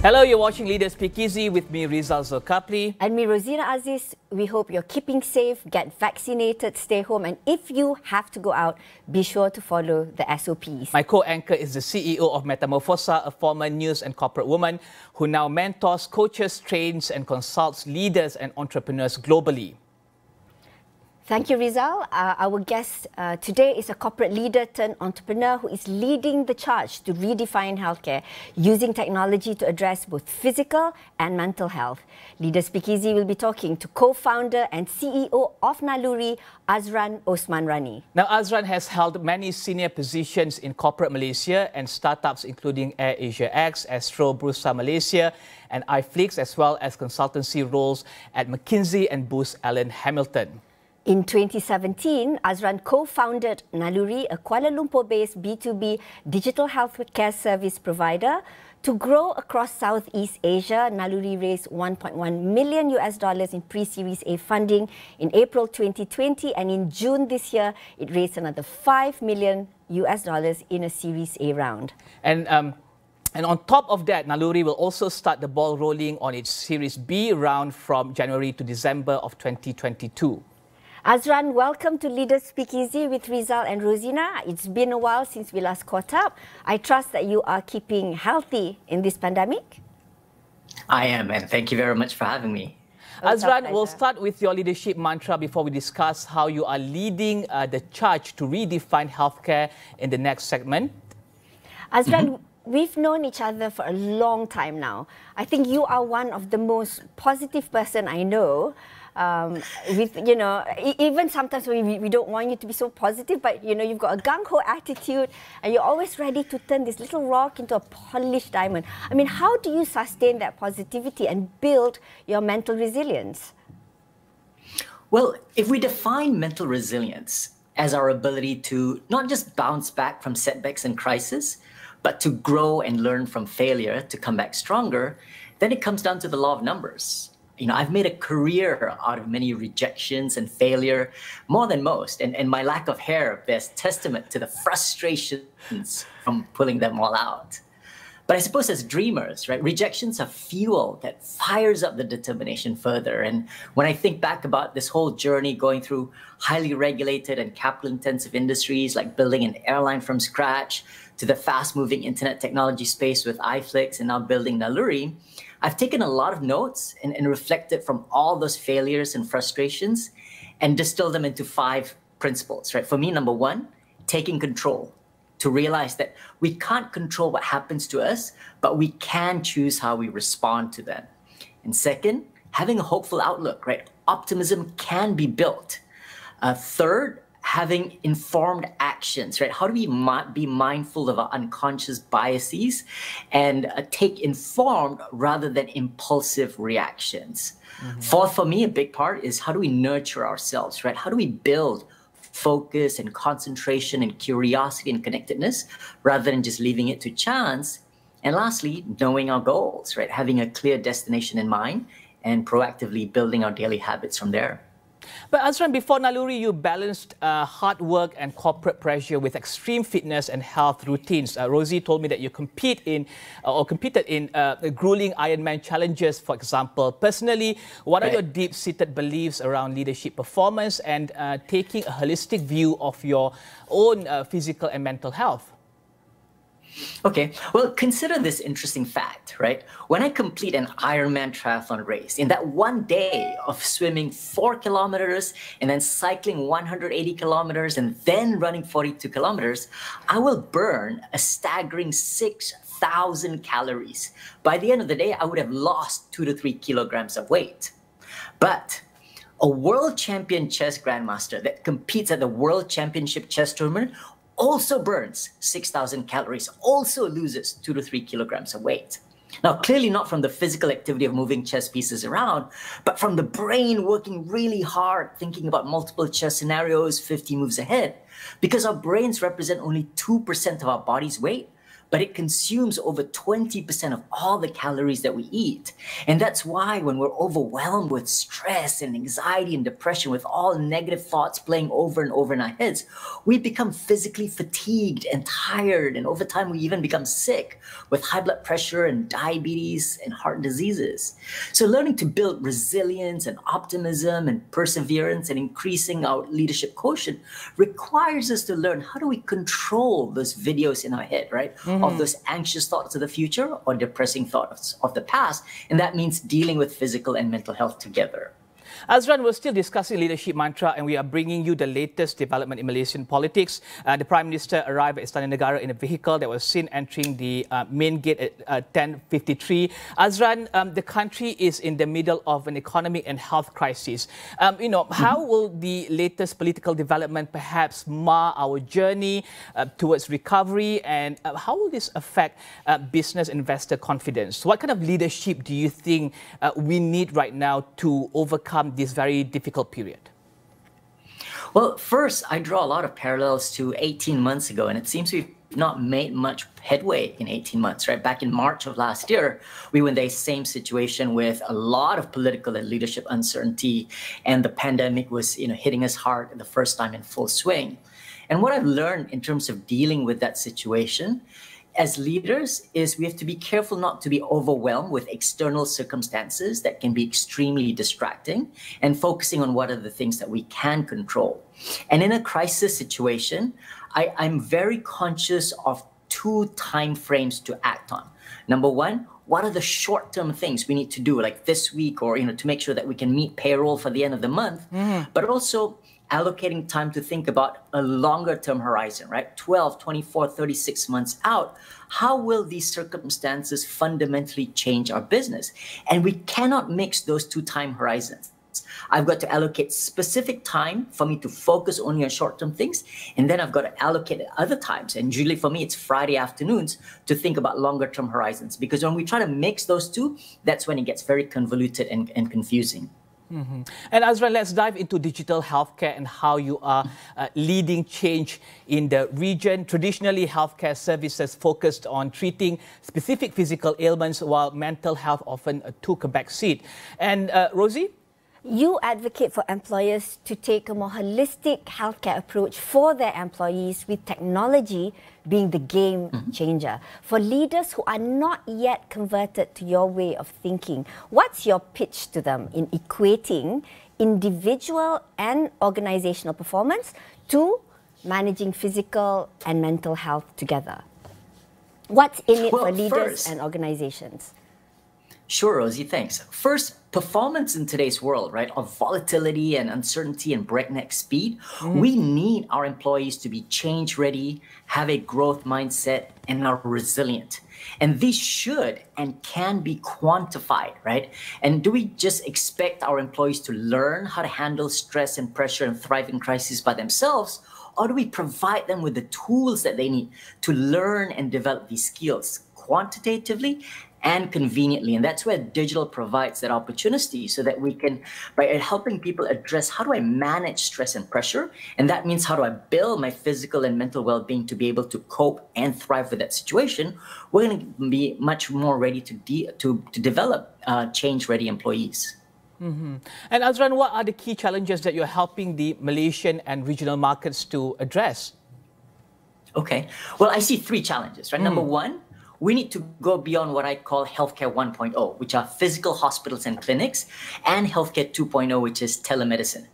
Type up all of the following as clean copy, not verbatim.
Hello, you're watching Leaders Speakeasy with me, Rizal. And me, Rozina Aziz. We hope you're keeping safe, get vaccinated, stay home, and if you have to go out, be sure to follow the SOPs. My co-anchor is the CEO of Metamorphosa, a former news and corporate woman who now mentors, coaches, trains, and consults leaders and entrepreneurs globally. Thank you, Rizal. Our guest today is a corporate leader turned entrepreneur who is leading the charge to redefine healthcare using technology to address both physical and mental health. Leaders Speakeasy will be talking to co-founder and CEO of Naluri, Azran Osman Rani. Now, Azran has held many senior positions in corporate Malaysia and startups including Air Asia X, Astro, Malaysia, and iFlix, as well as consultancy roles at McKinsey and Booz Allen Hamilton. In 2017, Azran co-founded Naluri, a Kuala Lumpur-based B2B digital healthcare service provider. To grow across Southeast Asia, Naluri raised $1.1 million in pre-Series A funding in April 2020, and in June this year, it raised another $5 million in a Series A round. And on top of that, Naluri will also start the ball rolling on its Series B round from January to December of 2022. Azran, welcome to Leaders Speakeasy with Rizal and Rozina. It's been a while since we last caught up. I trust that you are keeping healthy in this pandemic. I am, and thank you very much for having me. Azran, we'll start with your leadership mantra before we discuss how you are leading the charge to redefine healthcare in the next segment. Azran, we've known each other for a long time now. I think you are one of the most positive person I know. Even sometimes we don't want you to be so positive, but you've got a gung-ho attitude and you're always ready to turn this little rock into a polished diamond. I mean, how do you sustain that positivity and build your mental resilience? Well, if we define mental resilience as our ability to not just bounce back from setbacks and crisis, but to grow and learn from failure to come back stronger, then it comes down to the law of numbers. I've made a career out of many rejections and failure, more than most, and my lack of hair bears testament to the frustrations from pulling them all out. But I suppose as dreamers, right, rejections are fuel that fires up the determination further. And when I think back about this whole journey going through highly regulated and capital-intensive industries like building an airline from scratch, to the fast-moving internet technology space with iFlix and now building Naluri, I've taken a lot of notes and reflected from all those failures and frustrations and distilled them into 5 principles, right? For me, number 1, taking control, to realize that we can't control what happens to us, but we can choose how we respond to them. And second, having a hopeful outlook, right? Optimism can be built. Third, having informed actions, right? How do we be mindful of our unconscious biases and take informed rather than impulsive reactions? Fourth, for me, a big part is how do we nurture ourselves, right? How do we build focus and concentration and curiosity and connectedness rather than just leaving it to chance? And lastly, knowing our goals, right? Having a clear destination in mind and proactively building our daily habits from there. But Azran, before Naluri, you balanced hard work and corporate pressure with extreme fitness and health routines. Rosie told me that you competed in grueling Ironman challenges, for example. Personally, what are your deep-seated beliefs around leadership performance and taking a holistic view of your own physical and mental health? Okay, well, consider this interesting fact, right? When I complete an Ironman triathlon race, in that one day of swimming 4 kilometers and then cycling 180 kilometers and then running 42 kilometers, I will burn a staggering 6,000 calories. By the end of the day, I would have lost 2 to 3 kilograms of weight. But a world champion chess grandmaster that competes at the World Championship Chess Tournament also burns 6,000 calories, also loses 2 to 3 kilograms of weight. Now, clearly not from the physical activity of moving chess pieces around, but from the brain working really hard, thinking about multiple chess scenarios, 50 moves ahead. Because our brains represent only 2% of our body's weight, but it consumes over 20% of all the calories that we eat. And that's why when we're overwhelmed with stress and anxiety and depression, with all negative thoughts playing over and over in our heads, we become physically fatigued and tired. And over time, we even become sick with high blood pressure and diabetes and heart diseases. So learning to build resilience and optimism and perseverance and increasing our leadership quotient requires us to learn, how do we control those videos in our head, right? Of those anxious thoughts of the future or depressing thoughts of the past. And that means dealing with physical and mental health together. Azran, we're still discussing leadership mantra, and we are bringing you the latest development in Malaysian politics. The Prime Minister arrived at Istana Negara in a vehicle that was seen entering the main gate at 10:53. Azran, the country is in the middle of an economic and health crisis. How will the latest political development perhaps mar our journey towards recovery, and how will this affect business investor confidence? What kind of leadership do you think we need right now to overcome this very difficult period? Well, first, I draw a lot of parallels to 18 months ago, and it seems we've not made much headway in 18 months, right? Back in March of last year, we were in the same situation with a lot of political and leadership uncertainty, and the pandemic was, hitting us hard the first time in full swing. And what I've learned in terms of dealing with that situation as leaders is we have to be careful not to be overwhelmed with external circumstances that can be extremely distracting, and focusing on what are the things that we can control. And in a crisis situation, I'm very conscious of two time frames to act on. Number one, what are the short-term things we need to do, like this week, or to make sure that we can meet payroll for the end of the month, but also allocating time to think about a longer-term horizon, right? 12, 24, 36 months out. How will these circumstances fundamentally change our business? And we cannot mix those two time horizons. I've got to allocate specific time for me to focus only on short-term things, and then I've got to allocate other times, and usually for me it's Friday afternoons, to think about longer-term horizons. Because when we try to mix those two, that's when it gets very convoluted and confusing. And Azran, let's dive into digital healthcare and how you are leading change in the region. Traditionally, healthcare services focused on treating specific physical ailments, while mental health often took a back seat. And Rosie? You advocate for employers to take a more holistic healthcare approach for their employees, with technology being the game changer. For leaders who are not yet converted to your way of thinking, what's your pitch to them in equating individual and organizational performance to managing physical and mental health together? What's in it for leaders and organizations? Sure, Rosie, thanks. First, performance in today's world, right, of volatility and uncertainty and breakneck speed, we need our employees to be change ready, have a growth mindset, and are resilient. And these should and can be quantified, right? And do we just expect our employees to learn how to handle stress and pressure and thrive in crises by themselves? Or do we provide them with the tools that they need to learn and develop these skills quantitatively and conveniently? And that's where digital provides that opportunity, so that we can, by helping people address, how do I manage stress and pressure? And that means, how do I build my physical and mental well-being to be able to cope and thrive with that situation? We're going to be much more ready to develop change-ready employees. And Azran, what are the key challenges that you're helping the Malaysian and regional markets to address? Okay, well, I see three challenges, right? Number one, we need to go beyond what I call healthcare 1.0, which are physical hospitals and clinics, and healthcare 2.0, which is telemedicine,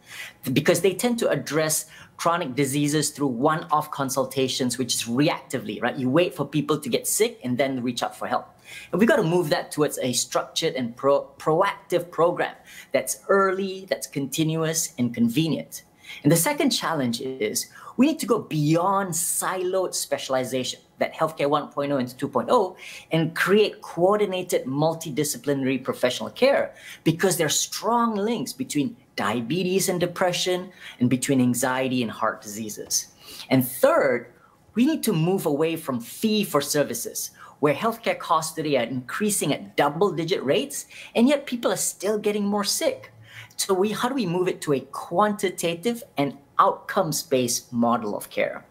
because they tend to address chronic diseases through one-off consultations, which is reactively, right? You wait for people to get sick and then reach out for help. And we've got to move that towards a structured and proactive program that's early, that's continuous, and convenient. And the second challenge is we need to go beyond siloed specialization, that healthcare 1.0 and 2.0, and create coordinated multidisciplinary professional care, because there are strong links between diabetes and depression, and between anxiety and heart diseases. And third, we need to move away from fee-for-services, where healthcare costs today are increasing at double-digit rates, and yet people are still getting more sick. So how do we move it to a quantitative and outcomes-based model of care?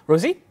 Rosie?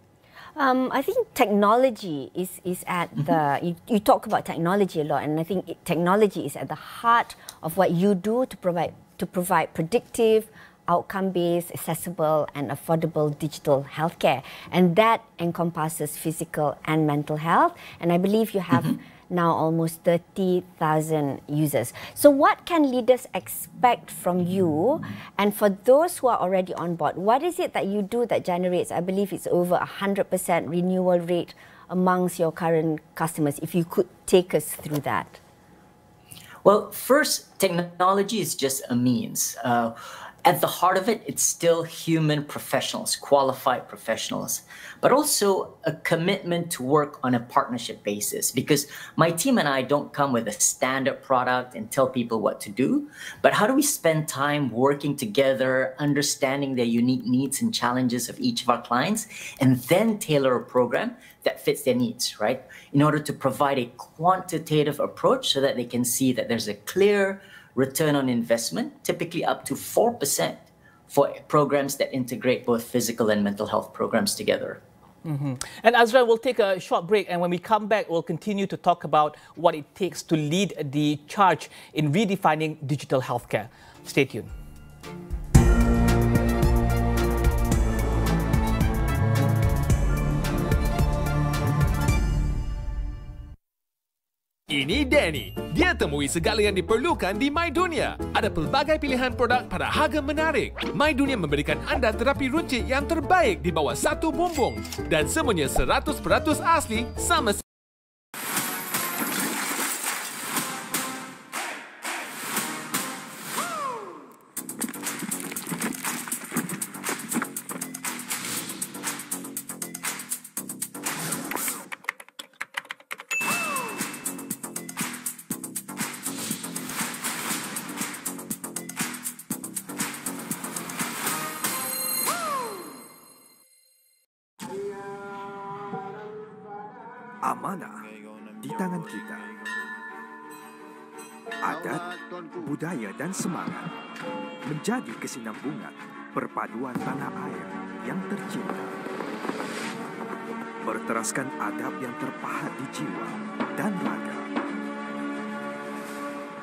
I think technology is at the, you talk about technology a lot, and I think technology is at the heart of what you do to provide predictive, outcome-based, accessible and affordable digital healthcare. And that encompasses physical and mental health. And I believe you have now almost 30,000 users. So what can leaders expect from you? And for those who are already on board, what is it that you do that generates, I believe it's over 100% renewal rate amongst your current customers? If you could take us through that. Well, first, technology is just a means. At the heart of it, it's still human professionals, qualified professionals, but also a commitment to work on a partnership basis, because my team and I don't come with a standard product and tell people what to do, but how do we spend time working together, understanding their unique needs and challenges of each of our clients, and then tailor a program that fits their needs, right? In order to provide a quantitative approach so that they can see that there's a clear return on investment, typically up to 4% for programs that integrate both physical and mental health programs together. And Azran, we'll take a short break, and when we come back, we'll continue to talk about what it takes to lead the charge in redefining digital healthcare. Stay tuned. Ini Danny. Dia temui segala yang diperlukan di My Dunia. Ada pelbagai pilihan produk pada harga menarik. My Dunia memberikan anda terapi runcit yang terbaik di bawah satu bumbung. Dan semuanya 100% asli sama. Amanah di tangan kita. Adat, budaya dan semangat menjadi kesinambungan perpaduan tanah air yang tercinta. Berteraskan adab yang terpahat di jiwa dan raga.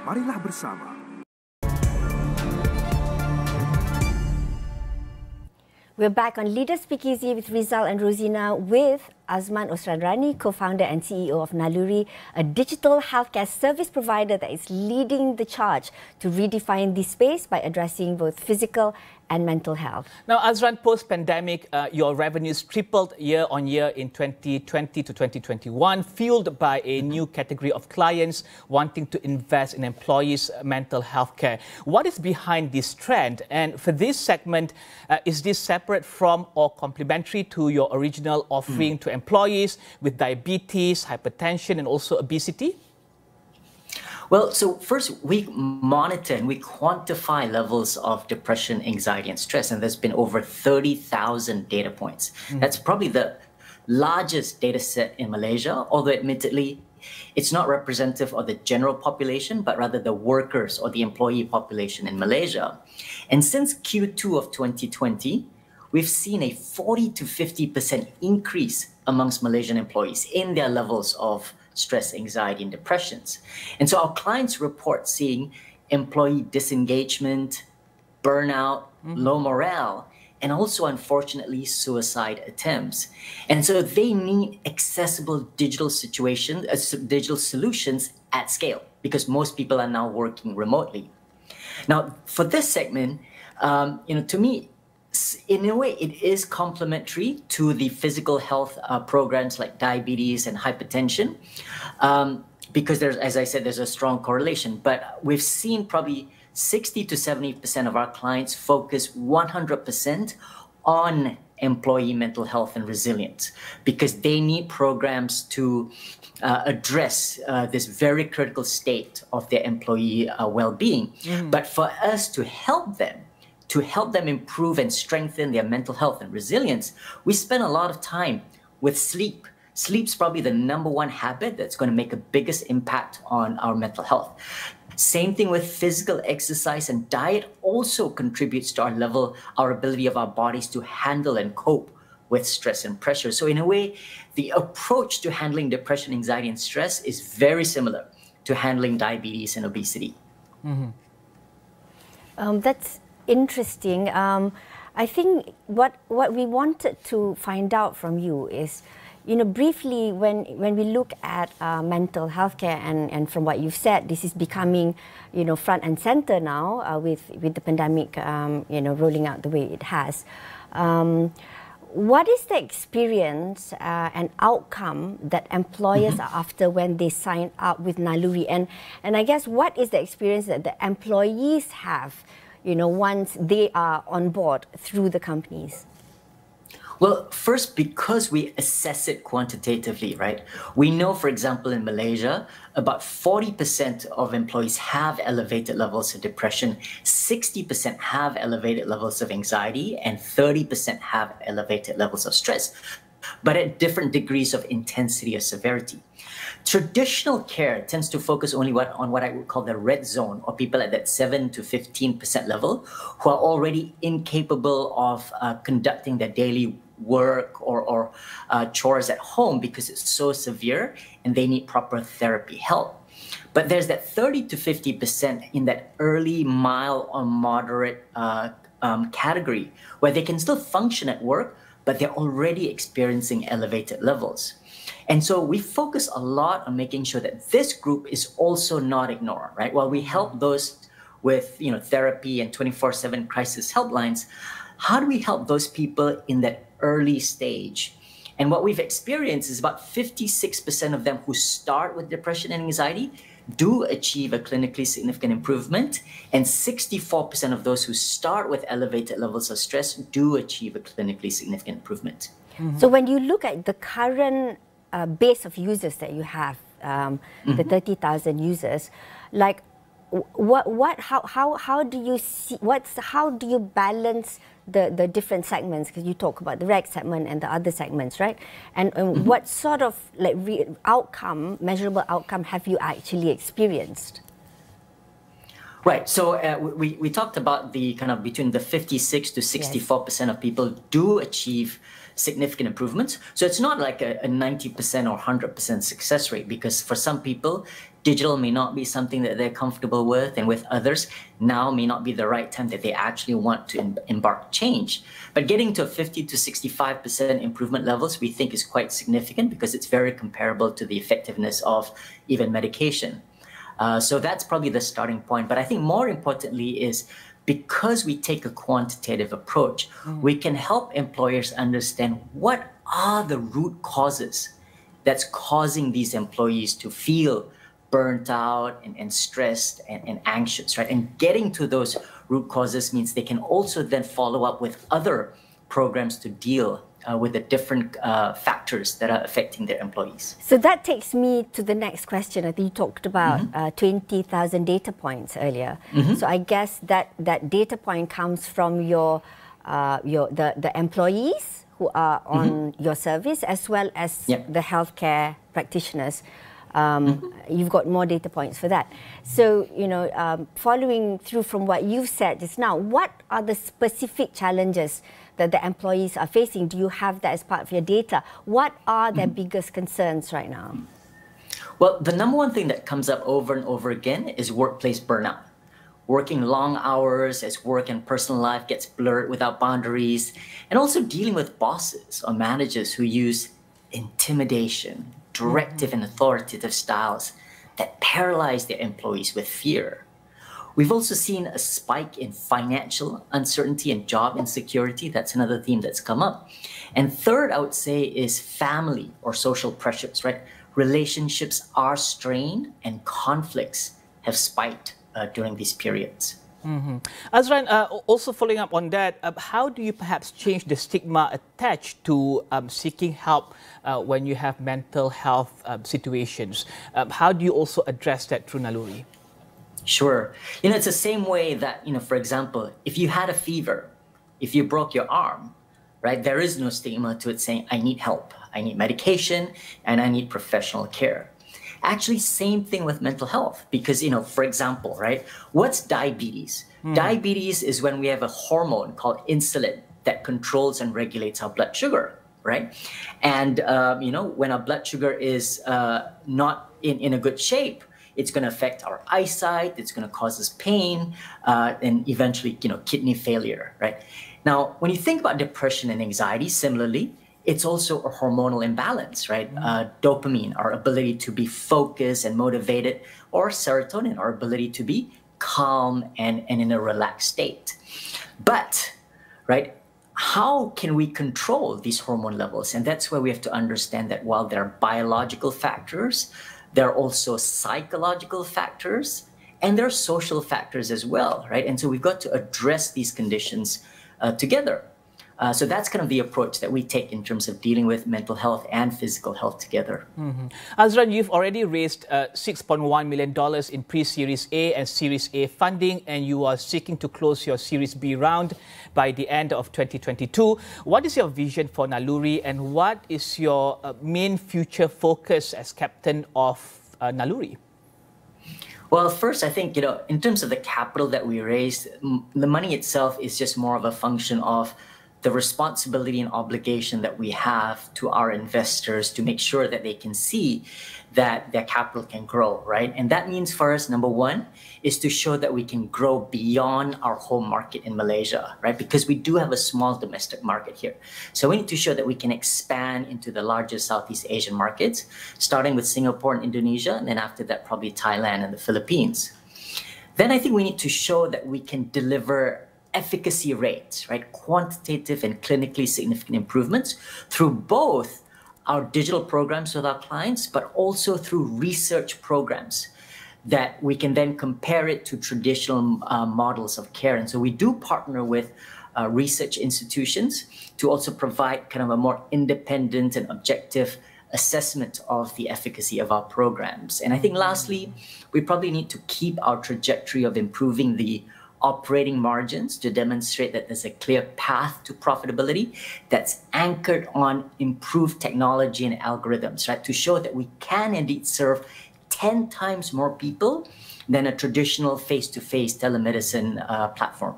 Marilah bersama. We're back on Leaders Speakeasy with Rizal and Rozina with Azran Osman Rani, co-founder and CEO of Naluri, a digital healthcare service provider that is leading the charge to redefine this space by addressing both physical and mental health. Now, Azran, post-pandemic, your revenues tripled year on year in 2020 to 2021, fueled by a new category of clients wanting to invest in employees' mental health care. What is behind this trend? And for this segment, is this separate from or complementary to your original offering to employees with diabetes, hypertension, and also obesity? Well, so first we monitor and we quantify levels of depression, anxiety, and stress, and there's been over 30,000 data points. That's probably the largest data set in Malaysia, although admittedly, it's not representative of the general population, but rather the workers or the employee population in Malaysia. And since Q2 of 2020, we've seen a 40 to 50% increase amongst Malaysian employees in their levels of stress, anxiety, and depressions. And so our clients report seeing employee disengagement, burnout, low morale, and also, unfortunately, suicide attempts. And so they need accessible digital digital solutions at scale, because most people are now working remotely. Now, for this segment, to me, in a way, it is complementary to the physical health programs like diabetes and hypertension, because there's, as I said, there's a strong correlation. But we've seen probably 60 to 70% of our clients focus 100% on employee mental health and resilience, because they need programs to address this very critical state of their employee well-being. But for us to help them improve and strengthen their mental health and resilience, we spend a lot of time with sleep. Sleep's probably the #1 habit that's going to make the biggest impact on our mental health. Same thing with physical exercise, and diet also contributes to our ability of our bodies to handle and cope with stress and pressure. So in a way, the approach to handling depression, anxiety, and stress is very similar to handling diabetes and obesity. That's interesting. I think what we wanted to find out from you is, briefly, when we look at mental health care, and from what you've said, this is becoming, front and center now with the pandemic, rolling out the way it has. What is the experience and outcome that employers are after when they sign up with Naluri? And I guess, what is the experience that the employees have, once they are on board through the companies? Well, first, because we assess it quantitatively, right? We know, for example, in Malaysia, about 40% of employees have elevated levels of depression, 60% have elevated levels of anxiety, and 30% have elevated levels of stress, but at different degrees of intensity or severity. Traditional care tends to focus only on what I would call the red zone, or people at that 7 to 15% level who are already incapable of conducting their daily work or chores at home because it's so severe and they need proper therapy help. But there's that 30 to 50% in that early, mild or moderate category where they can still function at work, but they're already experiencing elevated levels. And so we focus a lot on making sure that this group is also not ignored, right? While we help those with therapy and 24/7 crisis helplines, how do we help those people in that early stage? And what we've experienced is about 56% of them who start with depression and anxiety do achieve a clinically significant improvement, and 64% of those who start with elevated levels of stress do achieve a clinically significant improvement. So when you look at the current base of users that you have, the 30,000 users, like how do you see, how do you balance the different segments? Because you talk about the reg segment and the other segments, right? And what sort of measurable outcome have you actually experienced? Right. So we talked about the kind of between the 56 to 64% of people do achieve significant improvements. So it's not like a 90% or 100% success rate, because for some people, digital may not be something that they're comfortable with, and with others, now may not be the right time that they actually want to embark change. But getting to 50 to 65% improvement levels, we think is quite significant, because it's very comparable to the effectiveness of even medication. So that's probably the starting point. But I think more importantly is, because we take a quantitative approach, we can help employers understand what are the root causes that's causing these employees to feel burnt out and stressed and anxious, right? And getting to those root causes means they can also then follow up with other programs to deal with the different factors that are affecting their employees. So that takes me to the next question. I think you talked about 20,000 data points earlier. So I guess that data point comes from the employees who are on your service, as well as the healthcare practitioners. You've got more data points for that. So, following through from what you've said just now, what are the specific challenges that the employees are facing? Do you have that as part of your data? What are their biggest concerns right now? Well, the number one thing that comes up over and over again is workplace burnout. Working long hours as work and personal life gets blurred without boundaries, and also dealing with bosses or managers who use intimidation, directive and authoritative styles that paralyze their employees with fear. We've also seen a spike in financial uncertainty and job insecurity. That's another theme that's come up. And third, I would say, is family or social pressures, right? Relationships are strained and conflicts have spiked during these periods. Azran, also following up on that, how do you perhaps change the stigma attached to seeking help when you have mental health situations? How do you also address that through Naluri? Sure. It's the same way that, for example, if you had a fever, if you broke your arm, right, there is no stigma to it saying, I need help, I need medication, and I need professional care. Actually, same thing with mental health, because, for example, right, what's diabetes? Diabetes is when we have a hormone called insulin that controls and regulates our blood sugar. right? And, when our blood sugar is not in a good shape, it's going to affect our eyesight, it's going to cause us pain, and eventually, kidney failure, right? Now, when you think about depression and anxiety, similarly, it's also a hormonal imbalance, right? Dopamine, our ability to be focused and motivated, or serotonin, our ability to be calm and in a relaxed state. But, right, how can we control these hormone levels? And that's where we have to understand that while there are biological factors, there are also psychological factors, and there are social factors as well, right? And so we've got to address these conditions together. So that's kind of the approach that we take in terms of dealing with mental health and physical health together. Azran, you've already raised $6.1 million in pre-Series A and Series A funding, and you are seeking to close your Series B round by the end of 2022. What is your vision for Naluri, and what is your main future focus as captain of Naluri? Well, first, I think, in terms of the capital that we raised, the money itself is just more of a function of the responsibility and obligation that we have to our investors to make sure that they can see that their capital can grow, right? And that means for us, number one, is to show that we can grow beyond our home market in Malaysia, right? Because we do have a small domestic market here. So we need to show that we can expand into the largest Southeast Asian markets, starting with Singapore and Indonesia, and then after that, probably Thailand and the Philippines. Then I think we need to show that we can deliver efficacy rates, right? Quantitative and clinically significant improvements through both our digital programs with our clients, but also through research programs that we can then compare it to traditional models of care. And so we do partner with research institutions to also provide kind of a more independent and objective assessment of the efficacy of our programs. And I think lastly, we probably need to keep our trajectory of improving the operating margins to demonstrate that there's a clear path to profitability that's anchored on improved technology and algorithms, right? To show that we can indeed serve 10 times more people than a traditional face-to-face telemedicine platform.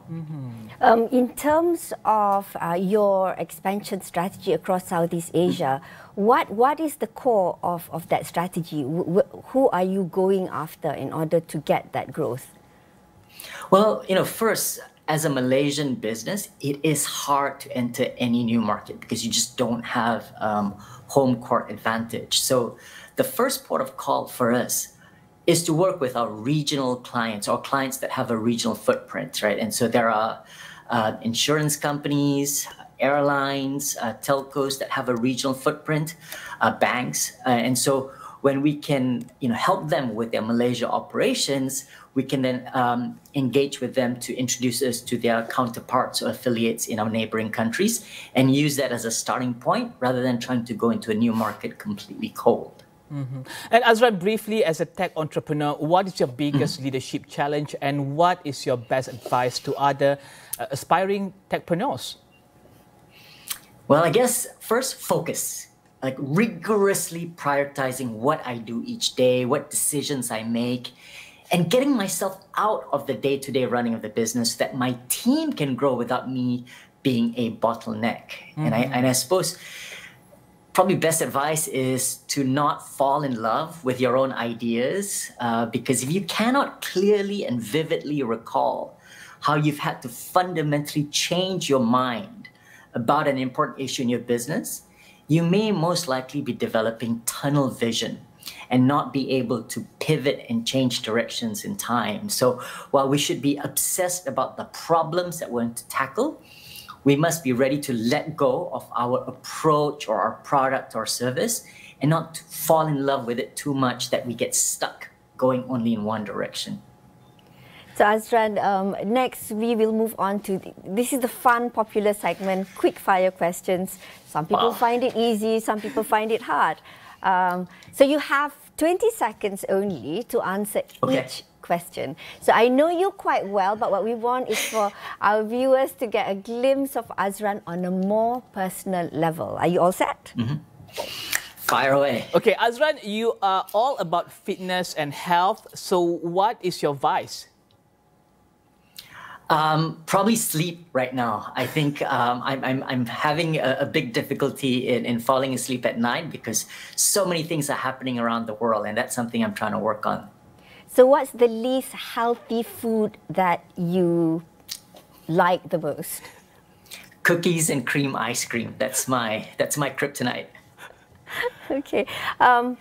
In terms of your expansion strategy across Southeast Asia, what is the core of that strategy? Who are you going after in order to get that growth? Well, first, as a Malaysian business, it is hard to enter any new market because you just don't have home court advantage. So the first port of call for us is to work with our regional clients or clients that have a regional footprint, right? And so there are insurance companies, airlines, telcos that have a regional footprint, banks. And so when we can help them with their Malaysia operations, we can then engage with them to introduce us to their counterparts or affiliates in our neighboring countries and use that as a starting point rather than trying to go into a new market completely cold. And Azran, briefly, as a tech entrepreneur, what is your biggest leadership challenge and what is your best advice to other aspiring techpreneurs? Well, I guess first, focus. Like rigorously prioritizing what I do each day, what decisions I make, and getting myself out of the day-to-day running of the business so that my team can grow without me being a bottleneck. And I suppose probably best advice is to not fall in love with your own ideas, because if you cannot clearly and vividly recall how you've had to fundamentally change your mind about an important issue in your business, you may most likely be developing tunnel vision and not be able to pivot and change directions in time. So while we should be obsessed about the problems that we're going to tackle, we must be ready to let go of our approach or our product or service and not to fall in love with it too much that we get stuck going only in one direction. So Azran, next we will move on to, this is the fun, popular segment, quick fire questions. Some people find it easy, some people find it hard. So you have 20 seconds only to answer each question. So I know you quite well, but what we want is for our viewers to get a glimpse of Azran on a more personal level. Are you all set? Fire away. Okay, Azran, you are all about fitness and health. So what is your vice? Probably sleep right now. I think I'm having a big difficulty in falling asleep at night because so many things are happening around the world, and that's something I'm trying to work on. So what's the least healthy food that you like the most? Cookies and cream ice cream. That's my kryptonite. Okay. On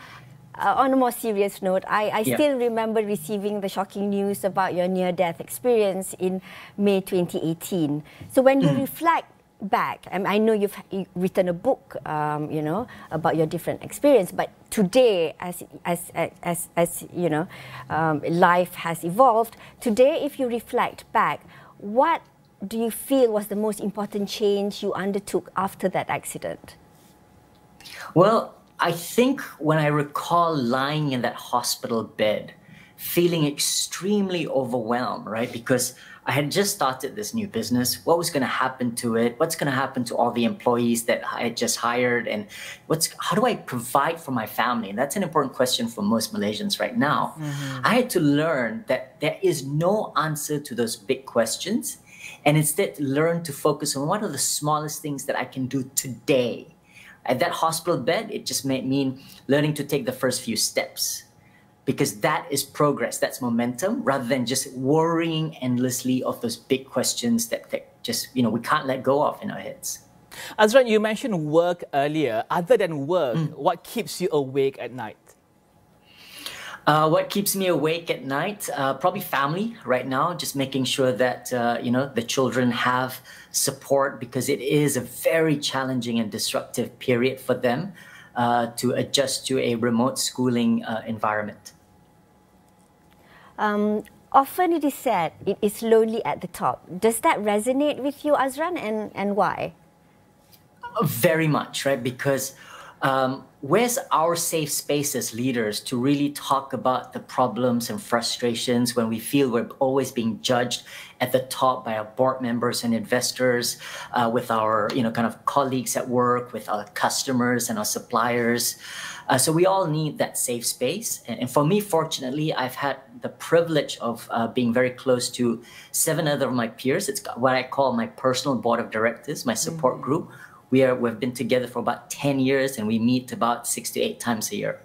a more serious note, I still remember receiving the shocking news about your near-death experience in May 2018. So when you reflect back, I know you've written a book, about your different experience, but today, as you know, life has evolved. Today, if you reflect back, what do you feel was the most important change you undertook after that accident? Well, I think when I recall lying in that hospital bed, feeling extremely overwhelmed, right? Because I had just started this new business. What was going to happen to it? What's going to happen to all the employees that I had just hired? And how do I provide for my family? And that's an important question for most Malaysians right now. I had to learn that there is no answer to those big questions, and instead learn to focus on what are the smallest things that I can do today. At that hospital bed, it just mean learning to take the first few steps, because that is progress, that's momentum, rather than just worrying endlessly of those big questions that just, we can't let go of in our heads. Azran, you mentioned work earlier. Other than work, what keeps you awake at night? What keeps me awake at night? Probably family right now, just making sure that, the children have support, because it is a very challenging and disruptive period for them to adjust to a remote schooling environment. Often it is said it is lonely at the top. Does that resonate with you, Azran, and why? Very much, right? Because where's our safe space as leaders to really talk about the problems and frustrations when we feel we're always being judged at the top by our board members and investors, with our kind of colleagues at work, with our customers and our suppliers. So we all need that safe space. And for me, fortunately, I've had the privilege of being very close to 7 other of my peers. It's what I call my personal board of directors, my support group. We've been together for about 10 years, and we meet about 6 to 8 times a year.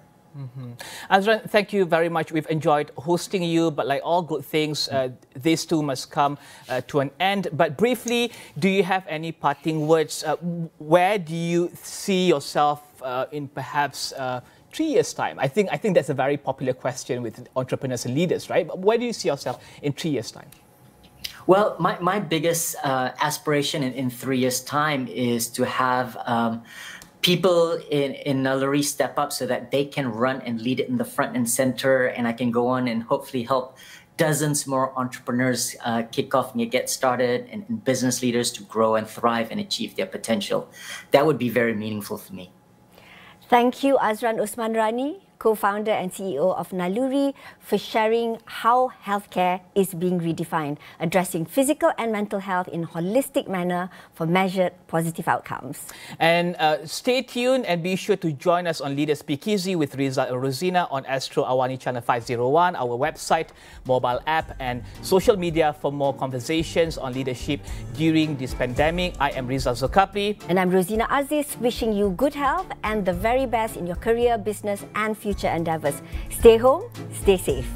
Azran, thank you very much. We've enjoyed hosting you, but like all good things, this too must come to an end. But briefly, do you have any parting words? Where do you see yourself in perhaps 3 years' time? I think that's a very popular question with entrepreneurs and leaders, right? But where do you see yourself in 3 years' time? Well, my biggest aspiration in 3 years' time is to have people in Naluri step up so that they can run and lead it in the front and center, and I can go on and hopefully help dozens more entrepreneurs kick off and get started, and business leaders to grow and thrive and achieve their potential. That would be very meaningful for me. Thank you, Azran Osman Rani, co-founder and CEO of Naluri, for sharing how healthcare is being redefined, addressing physical and mental health in a holistic manner for measured positive outcomes. And stay tuned and be sure to join us on Leaders Speakeasy with Rizal and Rozina on Astro AWANI Channel 501, our website, mobile app and social media for more conversations on leadership during this pandemic. I am Rizal Zulkifli. And I'm Rozina Aziz, wishing you good health and the very best in your career, business and future endeavours. Stay home, stay safe.